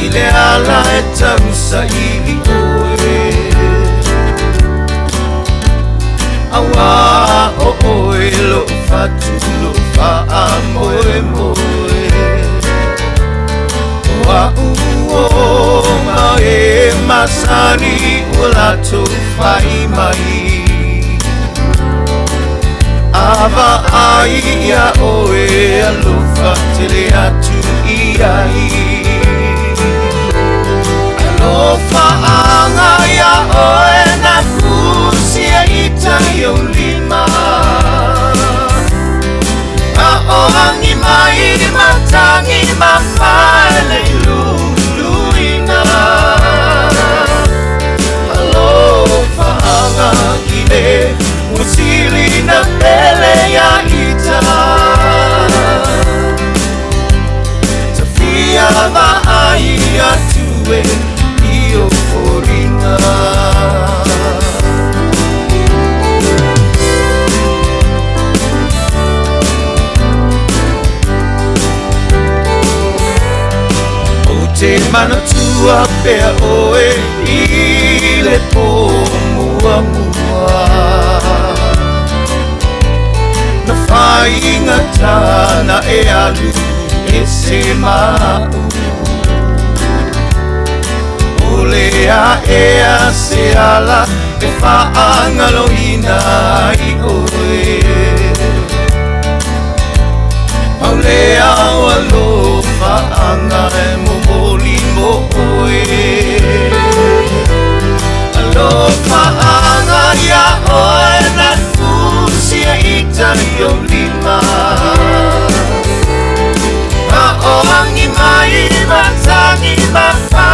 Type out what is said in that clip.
ile ala etarusa ili oe awa o oe lo fatu lo fa amoe moe wa uo mae masari ulato fai mai ava aia oe alofa tele atu iai alofa anga ya oe na kusia ita yo lima a oangi mai matangi mafale luina alofa anga ile musili na pele ya ita Tafia va aia tue io foringa O te mana tua pea oe ile po mua mua Na whainga tāna e alu e se mau Olea ea se ala e whaangalo ina i oe Maulea o alo whaanga e momoli mo oe Alo whaanga ia oe na kusia ita yo lima A oangi mai matangi mafa